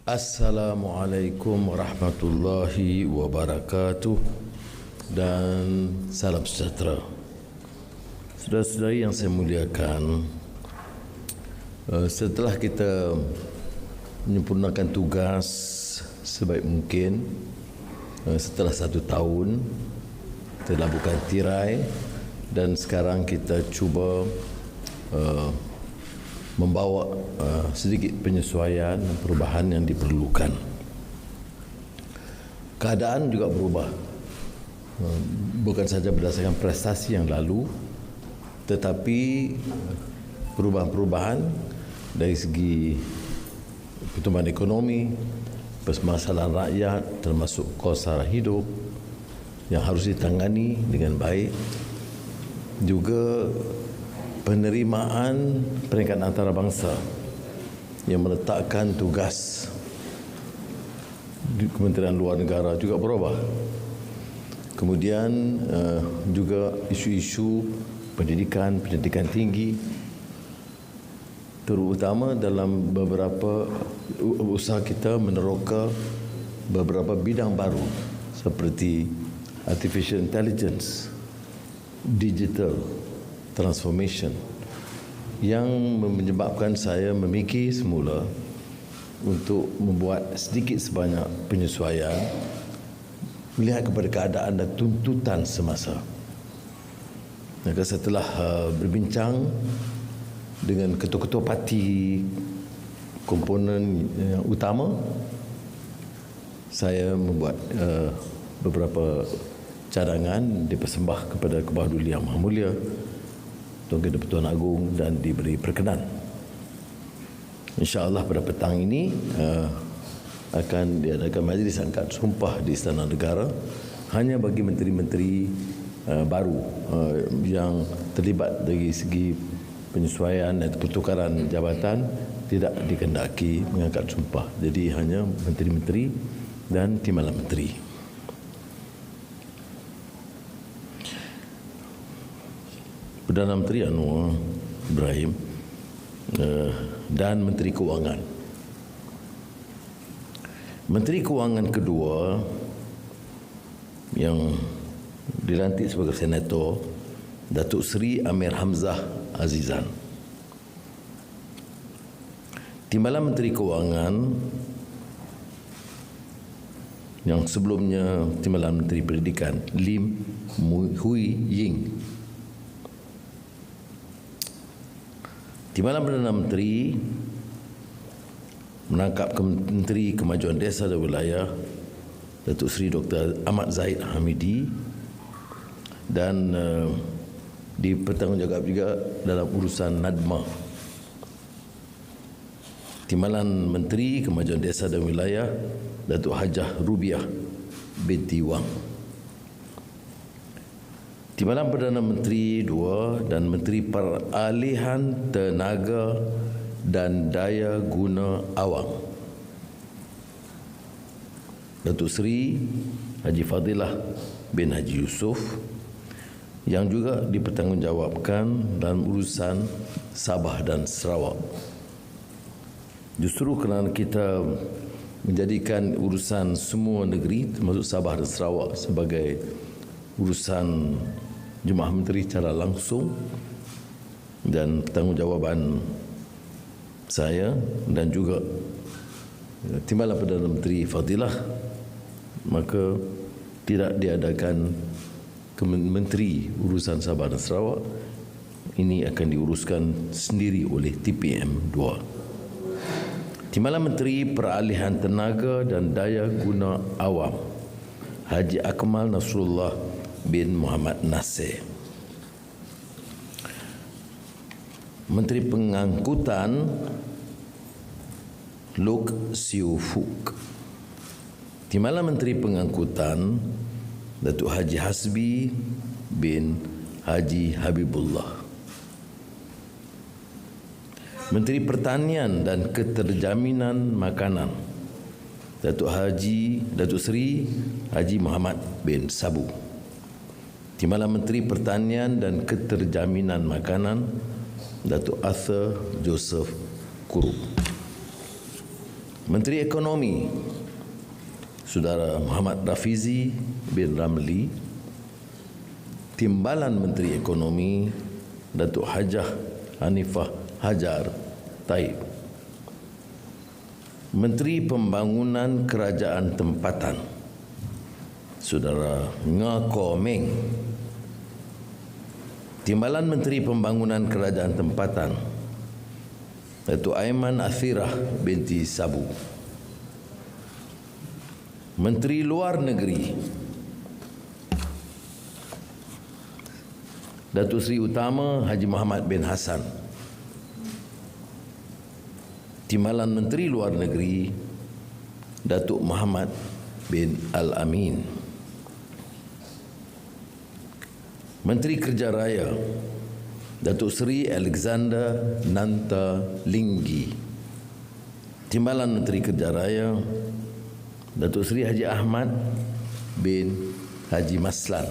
Assalamualaikum warahmatullahi wabarakatuh dan salam sejahtera. Saudara-saudari yang saya muliakan, setelah kita menyempurnakan tugas sebaik mungkin, setelah 1 tahun telah bukan tirai, dan sekarang kita cuba membawa sedikit penyesuaian dan perubahan yang diperlukan. Keadaan juga berubah, bukan saja berdasarkan prestasi yang lalu, tetapi perubahan-perubahan dari segi pertumbuhan ekonomi, permasalahan rakyat termasuk kos sara hidup yang harus ditangani dengan baik, juga penerimaan peringkat antarabangsa yang meletakkan tugas di Kementerian Luar Negara juga berubah. Kemudian juga isu-isu pendidikan tinggi, terutama dalam beberapa usaha kita meneroka beberapa bidang baru seperti artificial intelligence, digital transformation, yang menyebabkan saya memikir semula untuk membuat sedikit sebanyak penyesuaian melihat kepada keadaan dan tuntutan semasa. Maka setelah berbincang dengan ketua-ketua parti komponen yang utama, saya membuat beberapa cadangan dipersembah kepada Kebawah Duli Yang Maha Mulia Tuan Ketua-Pertuan Agong dan diberi perkenan. InsyaAllah pada petang ini akan diadakan majlis angkat sumpah di Istana Negara hanya bagi menteri-menteri baru yang terlibat dari segi penyesuaian dan pertukaran jabatan tidak dikehendaki mengangkat sumpah. Jadi hanya menteri-menteri dan timbalan menteri. Perdana Menteri Anwar Ibrahim dan Menteri Kewangan. Menteri Kewangan kedua yang dilantik sebagai senator, Datuk Seri Amir Hamzah Azizan. Timbalan Menteri Kewangan yang sebelumnya Timbalan Menteri Pendidikan, Lim Hui Ying. Timbalan Perdana Menteri menangkap Menteri Kemajuan Desa dan Wilayah, Datuk Seri Dr. Ahmad Zahid Hamidi, dan dipertanggungjawab juga dalam urusan NADMA. Timbalan Menteri Kemajuan Desa dan Wilayah, Datuk Hajah Rubiah binti Wang. Timbalan Perdana Menteri 2 dan Menteri Peralihan Tenaga dan Daya Guna Awam, Datuk Seri Haji Fadilah bin Haji Yusof, yang juga dipertanggungjawabkan dalam urusan Sabah dan Sarawak. Justru kerana kita menjadikan urusan semua negeri termasuk Sabah dan Sarawak sebagai urusan Jemaah Menteri secara langsung dan pertanggungjawaban saya dan juga Timbalan Perdana Menteri Fadilah, maka tidak diadakan Menteri Urusan Sabah dan Sarawak. Ini akan diuruskan sendiri oleh TPM 2. Timbalan Menteri Peralihan Tenaga dan Daya Guna Awam, Haji Akmal Nasrullah bin Muhammad Nasir. Menteri Pengangkutan, Lok Siu Fuk. Timbalan Menteri Pengangkutan, Datuk Haji Hasbi bin Haji Habibullah. Menteri Pertanian dan Keterjaminan Makanan, Datuk Seri Haji Muhammad bin Sabu. Timbalan Menteri Pertanian dan Keterjaminan Makanan, Datuk Arthur Joseph Kurup. Menteri Ekonomi Saudara Muhammad Rafizi bin Ramli. Timbalan Menteri Ekonomi Datuk Hajah Hanifah Hajar Taib. Menteri Pembangunan Kerajaan Tempatan Saudara Nga Ko Meng. Timbalan Menteri Pembangunan Kerajaan Tempatan Datuk Aiman Athirah binti Sabu. Menteri Luar Negeri Datuk Seri Utama Haji Muhammad bin Hassan. Timbalan Menteri Luar Negeri Datuk Muhammad bin Al-Amin. Menteri Kerja Raya Datuk Seri Alexander Nanta Linggi. Timbalan Menteri Kerja Raya Datuk Seri Haji Ahmad bin Haji Maslan.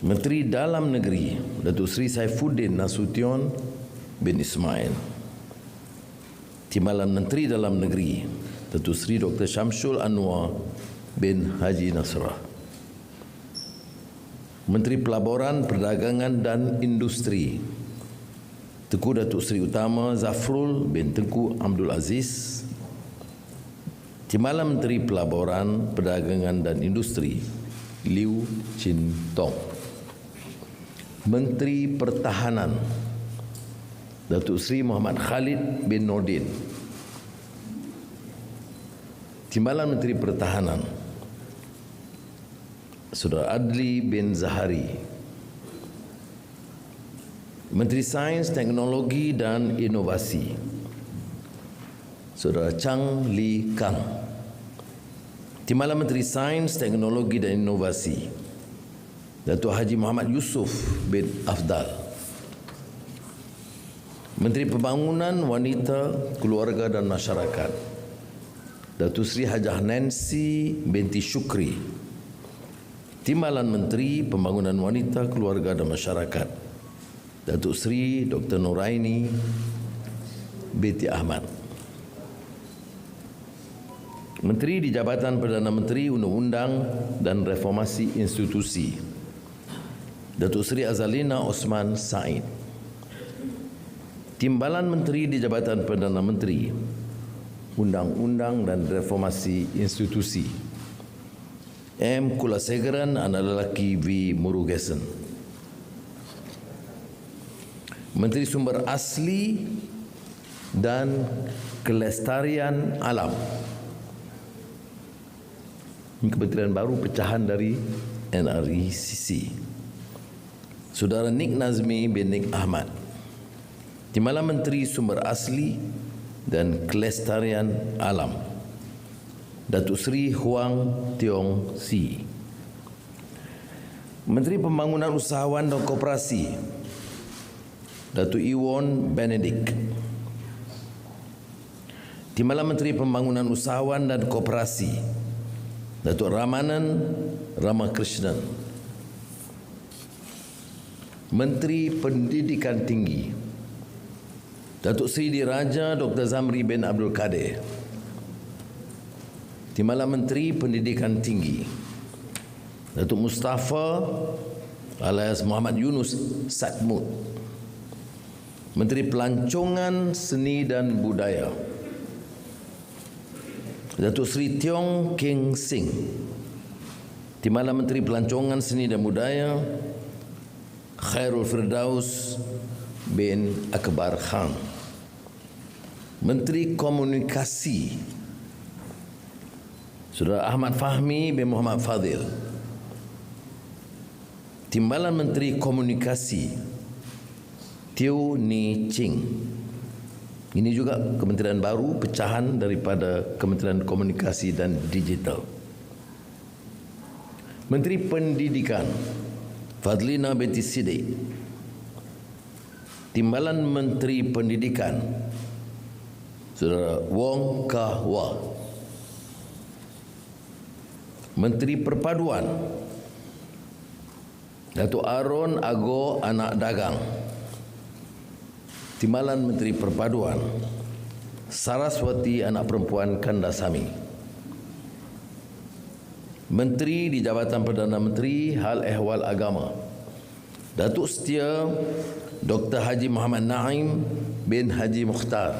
Menteri Dalam Negeri Datuk Seri Saifuddin Nasution bin Ismail. Timbalan Menteri Dalam Negeri Datuk Seri Dr. Syamsul Anwar bin Haji Nasrah. Menteri Pelaburan, Perdagangan dan Industri Tengku Datuk Seri Utama Zafrul bin Tengku Abdul Aziz. Timbalan Menteri Pelaburan, Perdagangan dan Industri Liu Chin Tong. Menteri Pertahanan Datuk Seri Muhammad Khalid bin Nordin. Timbalan Menteri Pertahanan Saudara Adli bin Zahari. Menteri Sains, Teknologi dan Inovasi Saudara Chang Li Kang. Timbalan Menteri Sains, Teknologi dan Inovasi Datuk Haji Muhammad Yusof bin Afdal. Menteri Pembangunan Wanita, Keluarga dan Masyarakat Datuk Seri Hajah Nancy binti Syukri. Timbalan Menteri Pembangunan Wanita, Keluarga dan Masyarakat Datuk Seri Dr. Nuraini binti Ahmad. Menteri di Jabatan Perdana Menteri Undang-Undang dan Reformasi Institusi Datuk Seri Azalina Osman Said. Timbalan Menteri di Jabatan Perdana Menteri Undang-Undang dan Reformasi Institusi M. Kulasegaran anak lelaki V. Murugesan. Menteri Sumber Asli dan Kelestarian Alam. Ini kementerian baru pecahan dari NRECC. Saudara Nik Nazmi bin Nik Ahmad. Timbalan Menteri Sumber Asli dan Kelestarian Alam Datuk Seri Huang Tiong Si. Menteri Pembangunan Usahawan dan Koperasi Datuk Iwon Benedict. Timbalan Menteri Pembangunan Usahawan dan Koperasi Datuk Ramanan Ramakrishnan. Menteri Pendidikan Tinggi Datuk Seri Diraja Dr. Zamri bin Abdul Kadir. Timbalan Menteri Pendidikan Tinggi Datuk Mustafa alias Muhammad Yunus Satmud. Menteri Pelancongan Seni dan Budaya Datuk Seri Tiong Keng Sing. Timbalan Menteri Pelancongan Seni dan Budaya Khairul Firdaus bin Akbar Khan. Menteri Komunikasi Saudara Ahmad Fahmi bin Muhammad Fadil. Timbalan Menteri Komunikasi Teo Ni Ching. Ini juga kementerian baru pecahan daripada Kementerian Komunikasi dan Digital. Menteri Pendidikan Fadlina binti Siddiq. Timbalan Menteri Pendidikan Saudara Wong Kah Wah. Menteri Perpaduan Datuk Aaron Ago Anak Dagang. Timbalan Menteri Perpaduan Saraswati Anak Perempuan Kandasamy. Menteri di Jabatan Perdana Menteri Hal Ehwal Agama Datuk Setia Dr. Haji Muhammad Naim bin Haji Mukhtar.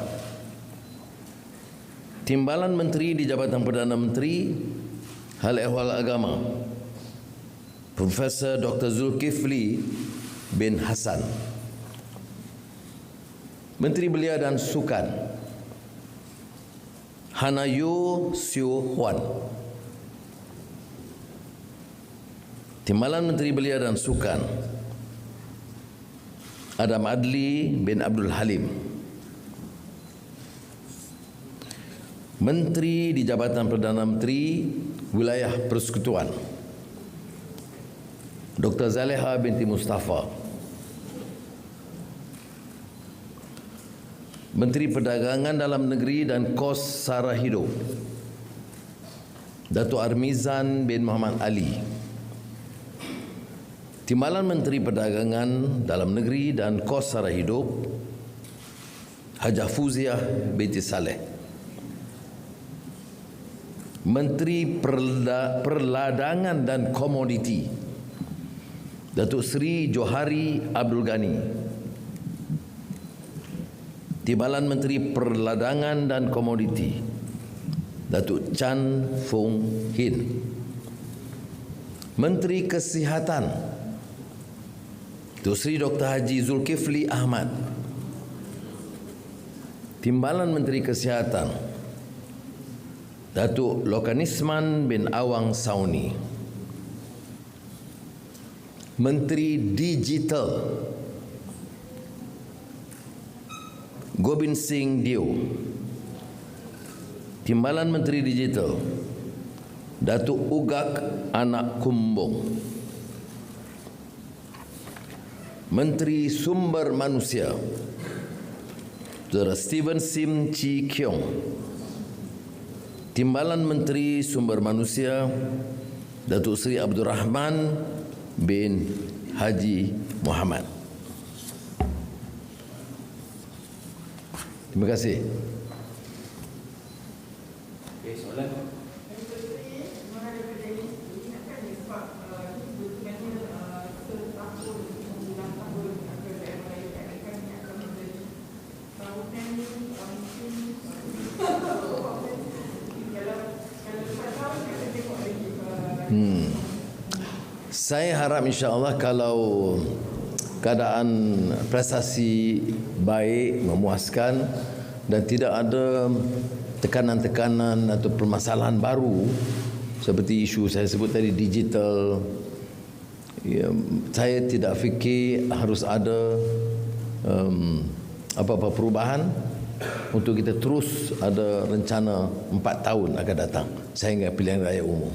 Timbalan Menteri di Jabatan Perdana Menteri Hal Ehwal Agama Profesor Dr. Zulkifli bin Hasan. Menteri Belia dan Sukan Hanayo Sio Huan. Timbalan Menteri Belia dan Sukan Adam Adli bin Abdul Halim. Menteri di Jabatan Perdana Menteri Wilayah Persekutuan Dr. Zaleha binti Mustafa. Menteri Perdagangan Dalam Negeri dan Kos Sara Hidup Datuk Armizan bin Muhammad Ali. Timbalan Menteri Perdagangan Dalam Negeri dan Kos Sara Hidup Hajah Fuziah binti Saleh. Menteri Perladangan dan Komoditi Datuk Seri Johari Abdul Ghani. Timbalan Menteri Perladangan dan Komoditi Datuk Chan Fung Hin. Menteri Kesihatan Datuk Seri Dr. Haji Zulkifli Ahmad. Timbalan Menteri Kesihatan Datuk Lokanisman bin Awang Sauni. Menteri Digital Gobind Singh Dio. Timbalan Menteri Digital Datuk Ugak Anak Kumbong. Menteri Sumber Manusia Saudara Steven Sim Chi Kiong. Timbalan Menteri Sumber Manusia Datuk Seri Abdul Rahman bin Haji Muhammad. Terima kasih. Okey, soalan. Saya harap insya-Allah kalau keadaan prestasi baik, memuaskan dan tidak ada tekanan-tekanan atau permasalahan baru seperti isu saya sebut tadi digital, ya, saya tidak fikir harus ada apa-apa perubahan untuk kita terus ada rencana 4 tahun akan datang sehingga pilihan raya umum.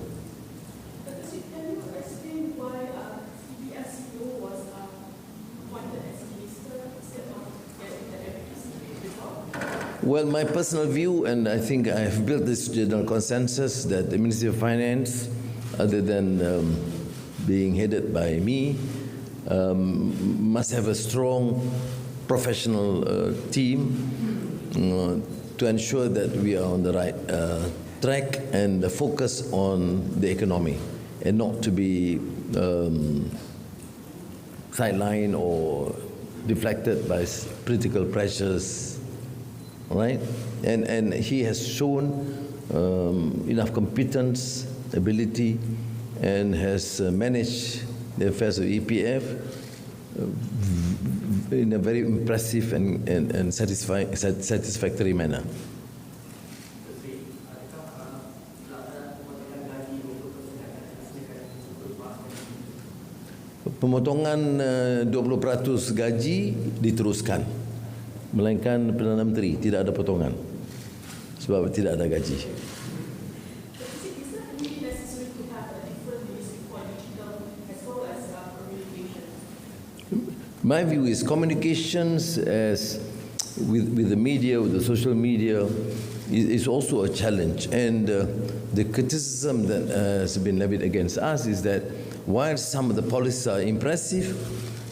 Well, my personal view, and I think I have built this general consensus, that the Ministry of Finance, other than being headed by me, must have a strong professional team to ensure that we are on the right track and focus on the economy and not to be sidelined or deflected by political pressures. Right, and he has shown enough competence, ability, and has managed the affairs of EPF in a very impressive and satisfactory manner. Pemotongan 20% gaji diteruskan, melainkan Perdana Menteri tidak ada potongan sebab tidak ada gaji. My view is communications as with the media, with the social media, is also a challenge. And the criticism that has been levied against us is that while some of the policies are impressive,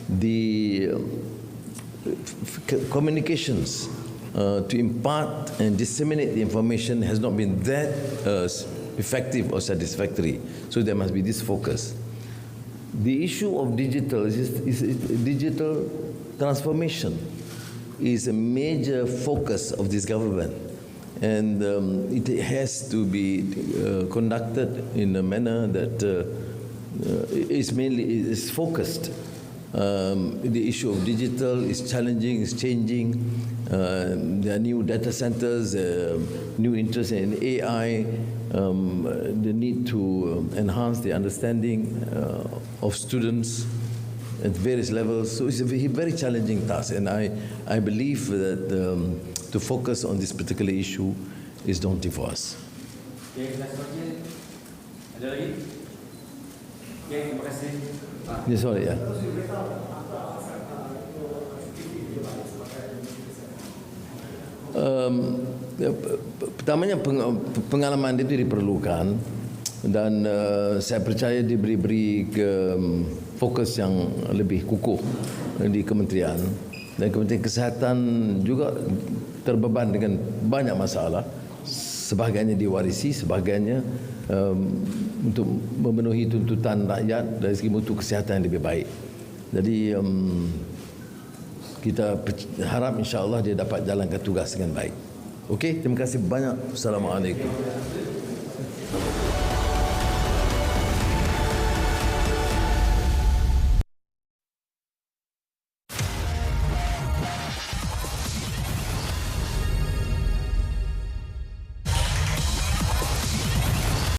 the communications to impart and disseminate the information has not been that effective or satisfactory. So there must be this focus. The issue of digital is digital transformation is a major focus of this government, and it has to be conducted in a manner that is focused. The issue of digital is challenging, is changing. There are new data centers, new interest in AI, the need to enhance the understanding of students at various levels. So it's a very challenging task, and I believe that to focus on this particular issue is daunting for us. Okay, last question. Ada lagi? Okay, terima kasih. Yes, sorry, yeah. Pertamanya pengalaman itu diperlukan, dan saya percaya diberi fokus yang lebih kukuh di kementerian, dan Kementerian Kesihatan juga terbeban dengan banyak masalah. Sebahagiannya diwarisi, sebahagiannya untuk memenuhi tuntutan rakyat dari segi mutu kesihatan yang lebih baik. Jadi kita harap insya-Allah dia dapat jalankan tugas dengan baik. Okey, terima kasih banyak. Assalamualaikum.